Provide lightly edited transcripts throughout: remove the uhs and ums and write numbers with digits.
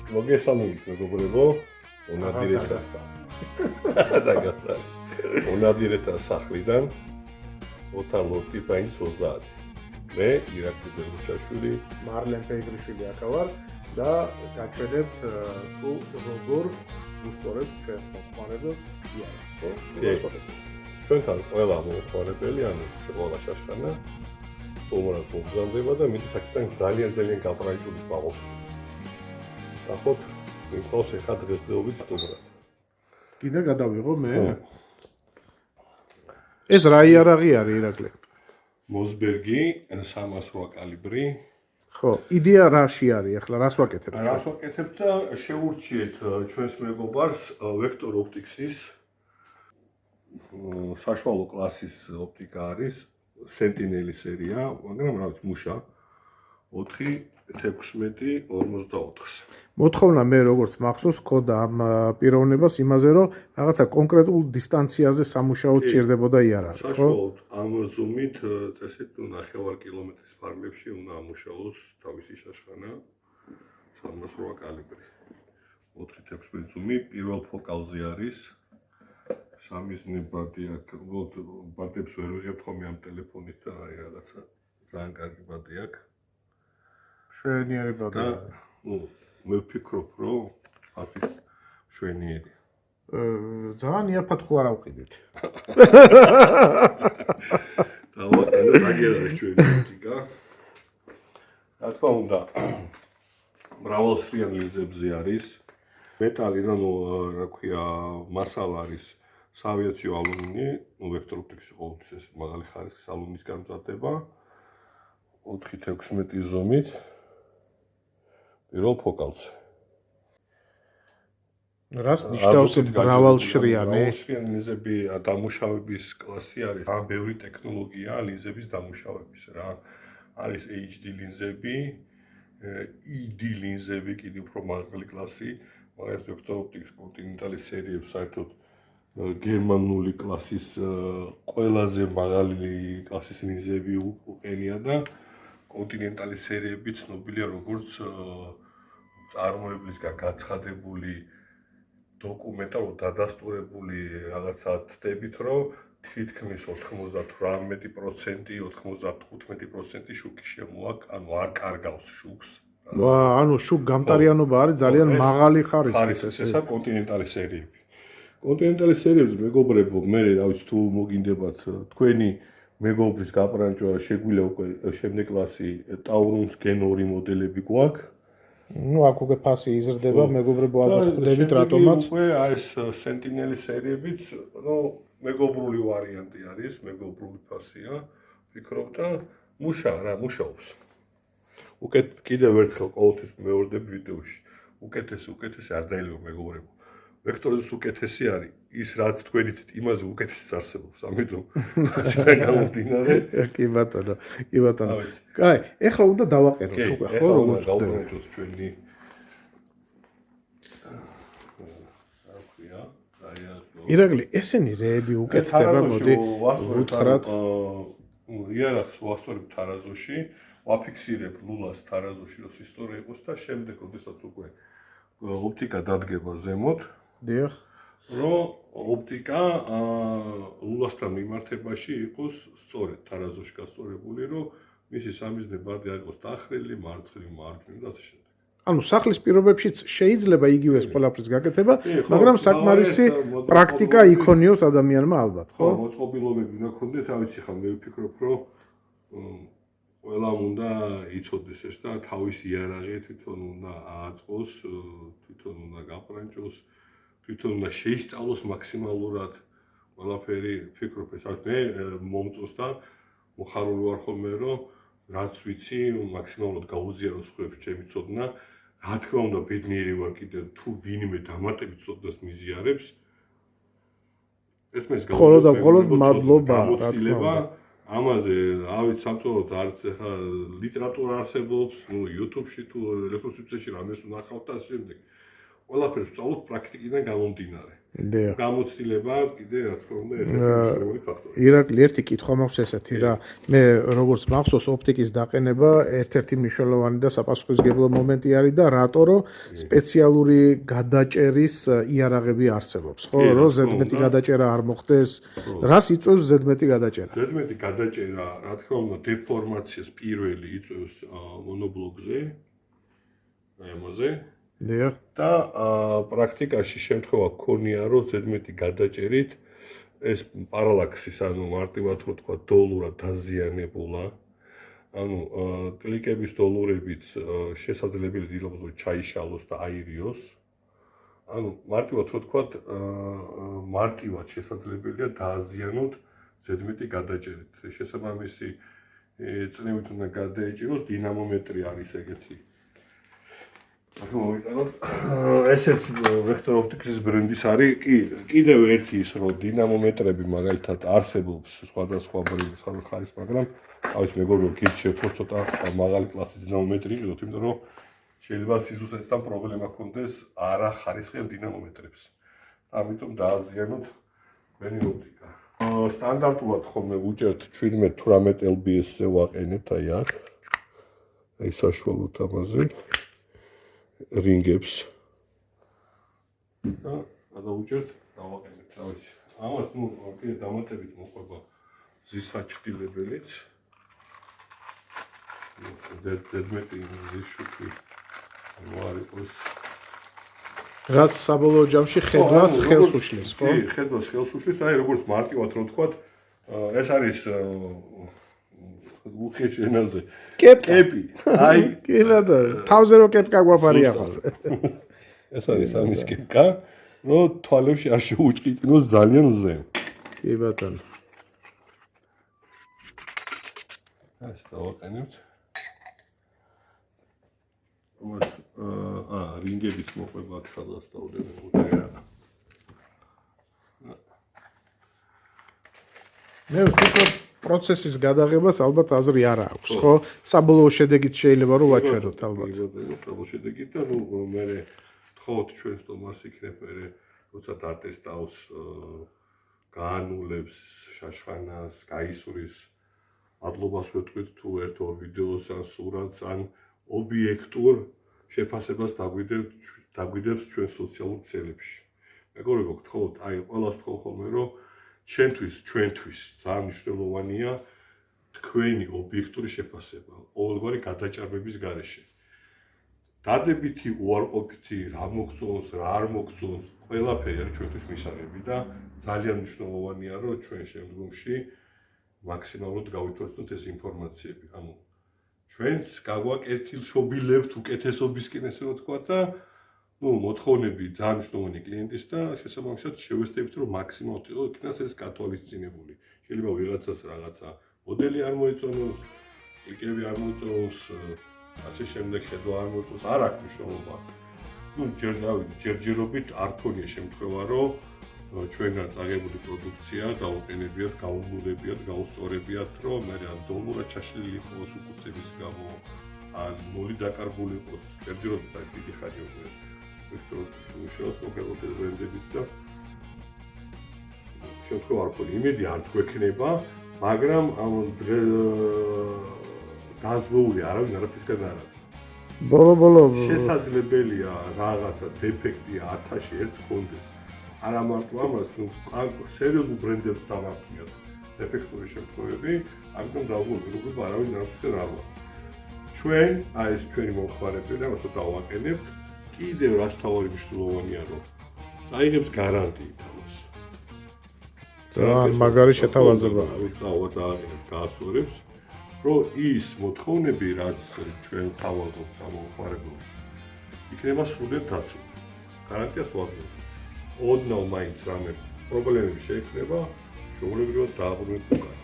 მოგესალმებით მეგობრებო, უნადირეთა სახლიდან ოთარ ლორტიფაინის 30. მე ირაკლი ბელუჩაშვილი, მარლენ პეიტრიშვილი აქ ვარ და გაჩვენებთ თუ როგორ უსწორებთ ჩვენს მოხმარებელს იარაღს, ხო? ჩვენთან ყველა მოხმარებელი, ანუ ყველა შაშხანა სტუმრად მოგზაურდება და მიდის აქედან ძალიან გაპრაიჭული ვაყოფით. ნახოთ, ვინც ეხა დღესდღეობით სტუმრად. კიდე გადავიღო მე. ეს რა იარაღი არის ირაკლი? მოსბერგი 308 კალიბრი. ხო, იდეა რაში არის ახლა, რას ვაკეთებ? რას ვაკეთებ და შეურჩიეთ ჩვენს მეგობარს Vector Optics-ის საშუალო კლასის ოპტიკა არის, Sentinel სერია, მაგრამ რა ვიცი, მუშა 4-16-44-ს. მოთხოვნა მე როგორც მახსოვს ქონდა ამ პიროვნებას იმაზე, რომ რაღაცა კონკრეტულ დისტანციაზე სამუშაოდ ჭირდებოდა იარაღი, ხო? საშუალოდ ამ ზუმით წესით 9 კილომეტრის ფარგლებში უნდა ამუშაოს თავისი შაშხანა 308 კალიბრი. 4-16 ზუმი პირველ ფოკალზე არის. სამიზნე ბადი აქ, ბადებს ვერ ვიღებთ ხოლმე ამ ტელეფონით და აი რაღაცა ძალიან კარგი ბადი აქ. მშვენიერი ბადი. მე ვფიქრობ, რომ ასიც მშვენიერი. ძალიან იაფად ხო არ ავყიდეთ. დავაკეთე აგერა ჩვენი ოპტიკა. რა თქმა უნდა, მრავალშრიან ლინზებზე არის. მეტალი, რა ქვია, მასალა არის საავიაციო ალუმინი, Vector Optics-ი ყოველთვის ეს მაღალი ხარისხის ალუმინის გამზადდება. 4-16 ზომით. პირველ ფოკალზე. რას ნიშნავს მრავალშრიანი? მრავალშრიანი ლინზები დამუშავების კლასი არის. ამ ბევრი ტექნოლოგია ლინზების დამუშავების რა. არის HD ლინზები, ED ლინზები, კიდევ უფრო მაღალი კლასი, მაგალითად Vector Optics კონტინენტალის სერიებს საერთოდ გერმანული კლასის ყველაზე მაღალი კლასის ლინზები უყენია და კონტინენტალის სერიები ცნობილია როგორც წარმოებლისგან გაცხადებული დოკუმენტალურად დადასტურებული რაღაცა ცდებით, რომ თითქმის 98%, 95% შუქი შემოაქვს, ანუ არ კარგავს შუქს. ანუ შუქ გამტარიანობა არის ძალიან მაღალი ხარისხის ესა კონტინენტალის სერიები. კონტინენტალის სერიებს მეგობრებო, მე რა ვიცი თუ მოგინდებათ თქვენი მეგობრის გაპრანჭვა, შეგვიძლია უკვე შემდეგ კლასი Taurus Gen 2 მოდელები გვაქვს. ნუ აქ უკვე ფასი იზრდება, მეგობრებო, ალბათ ხვდებით რატომაც. უკვე ეს Sentinel სერიებიც, მეგობრული ვარიანტი არის, მეგობრული ფასია, ვფიქრობ და მუშაობს. კიდევ ერთხელ ყოველთვის მეორდებ ვიდეოში. უკეთესი არ დაილევო მეგობრებო. ვექტორიზმის უკეთესი არის ის, რაც თქვენ იცით, იმაზე უკეთესიც არსებობს. ამიტომ ასიდან გამომდინარე. კი ბატონო. კაი, ეხლა უნდა დავაყენოთ უკვე, ხო, როგორც გავუბრუნოთ ჩვენი. ირაკლი, ესენი რეები უკეთდება, მოდი უთხრათ. იარაღს ვასწორებ თარაზოში, ვაფიქსირებ ლულას თარაზოში, რომ ისტორია იყოს და შემდეგ, როდესაც უკვე ოპტიკა დადგება ზემოთ, დიახ, რომ ოპტიკა ლულასთან მიმართებაში იყოს სწორედ თარაზოში გასწორებული, რომ მისი სამიზნე ბადი არ იყოს დახრილი, მარცხნივ, მარჯვნივ და ასე შემდეგ. ანუ სახლის პირობებშიც შეიძლება იგივე ეს ყველაფრის გაკეთება, მაგრამ საკმარისი პრაქტიკა იქონიოს ადამიანმა ალბათ, ხო? მოწყობილობები უნდა ქონდეთ, რა ვიცი ხა, მე ვფიქრობ, რომ ყველამ უნდა იცოდეს ეს და თავის იარაღი თვითონ უნდა ააწყოს, თვითონ უნდა გაპრანჭოს, თვითონ უნდა შეისწავლოს მაქსიმალურად ყველაფერი, ვფიქრობ ეს არის. მე მომწონს და მოხარული ვარ ხოლმე, რომ რაც ვიცი, მაქსიმალურად გაუზიაროს ხუებს ჩემი ცოდნა. რა თქმა უნდა, ბედნიერი ვარ კიდევ თუ ვინმე დამატებით ცოდნას მიზიარებს. ერთმანეთს მხოლოდ მადლობა, რა თქმა უნდა. ამაზე, ავით სამწუხაროდ არც ახლა ლიტერატურა არსებობს, YouTube-ში თუ ელექტროსიტეში რამეს ვნახავთ და ამ შემდეგ. ყველაფერს ვსწავლობ პრაქტიკიდან გამომდინარე. დიახ. გამოცდილება კიდე რა თქმა უნდა ერთ-ერთი მნიშვნელოვანი ფაქტორია. ირაკლი, ერთი კითხვა მაქვს ესეთი რა. მე როგორც მახსოვს, ოპტიკის დაყენება ერთ-ერთი მნიშვნელოვანი და საპასუხისმგებლო მომენტი არის და რატო სპეციალური გადაჭერის იარაღები არსებობს, ხო? რომ ზედმეტი გადაჭერა არ მოხდეს. რას იწვევს ზედმეტი გადაჭერა? ზედმეტი გადაჭერა, რა თქმა უნდა, დეფორმაციას პირველი იწვევს მონობლოკზე, აი ამაზე. დიახ. და პრაქტიკაში შემთხვევა გქონია, რომ ზედმეტი გადაჭერით ეს პარალაქსის, ანუ მარტივად რო თქვა, დოლურად დაზიანებულა. ანუ კლიკების დოლურებით შესაძლებელი დიდხანს ჩაიშალოს და აირიოს. ანუ მარტივად რო თქვა, მარტივად შესაძლებელია დააზიანოთ ზედმეტი გადაჭერით. შესაბამისი წნევით უნდა გადაეჭიროს, დინამომეტრი არის ეგეთი. ესეც ვექტორ ოპტიკის ბრენდის არის. კიდევ ერთი ის, რომ დინამომეტრები მაგალითად არსებობს სხვადასხვა ბრენდის ხარისხის, მაგრამ თავის მეგობრებო გირჩევთ, რომ ცოტა მაღალი კლასის დინამომეტრი იყიდოთ, იმიტომ რომ შეიძლება სიზუსტეთან პრობლემა ქონდეს არა ხარისხიან დინამომეტრებს. ამიტომ დააზიანოთ ჩვენი ოპტიკა. სტანდარტულად ხოლმე ვუჭერთ 17-18 lbs-ზე ვაყენებთ აი აქ. აი საშუალოდ ამაზე. რინგებს და გადავუჭერთ დავაყენებთ თავის. ამას ნუ კიდე დამატებით მოყვება ზის საჭდილებელიც. ზედმეტი ზის შუქი არ იყოს. რაც საბოლოო ჯამში ხედვას ხელს უშლის, ხო? კი, ხედვას ხელს უშლის, აი როგორც მარტივად რო თქვა, ეს არის უხეშ ენაზე კეპი. აი, კი რატო? თავზე რო კეპკა გვაფარია ხოლმე. ეს არის ამის კეპკა, რომ თვალებში არ შეუჭყიდნოს ძალიან უზე. კი ბატონო. ასე დავაყენებთ. რინგებიც მოყვება აქ სადაც დავდები. მე ვფიქრობ პროცესის გადაღებას ალბათ აზრი არ აქვს, ხო? საბოლოო შედეგით შეიძლება რომ ვაჩვენოთ ალბათ. საბოლოო შედეგით და ნუ მე თხოვთ ჩვენ სტომარს იქნებ მე როცა დატესტავს გაანულებს შაშხანას, გაისურის მადლობას ვეთქვით თუ ერთ-ორ ვიდეოს ან სურათს ან ობიექტურ შეფასებას დაგვიდებს ჩვენ სოციალურ ქსელებში. მეგობრებო, გთხოვთ, აი ყველას თქო ხოლმე რომ ჩვენთვის ძალიან მნიშვნელოვანია თქვენი ობიექტური შეფასება ყოველგვარი გადაჭარბების გარეშე. დადებითი, უარყოფითი, რა მოგწონს, რა არ მოგწონს, ყველაფერი არის ჩვენთვის მისაღები და ძალიან მნიშვნელოვანია რომ ჩვენ შემდგომში მაქსიმალურად გავითვალისწინოთ ეს ინფორმაციები. ანუ ჩვენს გავაკეთილშობილებთ უკეთესობისკენ ესე რომ თქვა და ну, მოთხოვნები ძალიან მნიშვნელოვანი კლიენტის და შესაბამისად შევეცდებით რომ მაქსიმალურად იქნას ეს გათვალისწინებული. შეიძლება ვიღაცას რაღაცა მოდელი არ მოეწონოს, კლიკები არ მოეწონოს, ასე შემდეგ ხედვა არ მოეწონოს, არ აქვს მნიშვნელობა. ну, ჯერჯერობით არ ქონია შემთხვევა რომ ჩვენგან წაღებული პროდუქცია დაუყენებიათ, გაუმულებიათ, გაუსწორებიათ, რომ მე ან დოლურად ჩაშლილი იყოს უკუცების გამო, ან ნული დაკარგული იყოს. ჯერჯერობით აი დიდი ხანი უკვე ვექტორ ოპტიკის მოგელოდეთ ბრენდებიც და შემთხვევა არ ქონია. იმედი არც გვექნება, მაგრამ ამ განსხვავებული არავინ არაფისგან არ არის. ბოლო შესაძლებელია რაღაცა დეფექტი 1000-ში ერთს გქონდეს. არა მარტო ამას, ну, სერიოზულ ბრენდებს დამართვიათ დეფექტური შემთხვევები, ამიტომ დაუგროვდება არავინ არაფისგან არ ვარ. ჩვენ, აი ეს ჩვენი მომხმარებლები და ამას დავაყენებთ. კიდევ რაც თავი მნიშვნელოვანია რომ წაიღებს გარანტიით ამას. ძალიან მაგარი შეთავაზება. დავად გაასწორებს, რომ ის მოთხოვნები, რაც ჩვენ თავაზობთ ამ მომხმარებელს, იქნება სრულად დაცული. გარანტიას ვაგებთ. ოდნავ მაინც რამე პრობლემები შეექმნება, შეუულებრივად დააბრუნებთ უკან.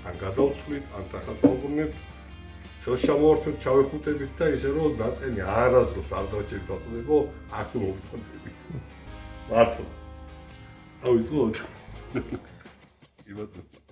ან გადავცვლით, ან დაგაბრუნებთ. შემოვარდნით, ჩავეხუტებით და ისე რომ ნაწენი არასდროს არ დავჭერთ ბატონებო, აქ მოვიწყდებით. მართლა. ავიწყოთ. კი ბატონო.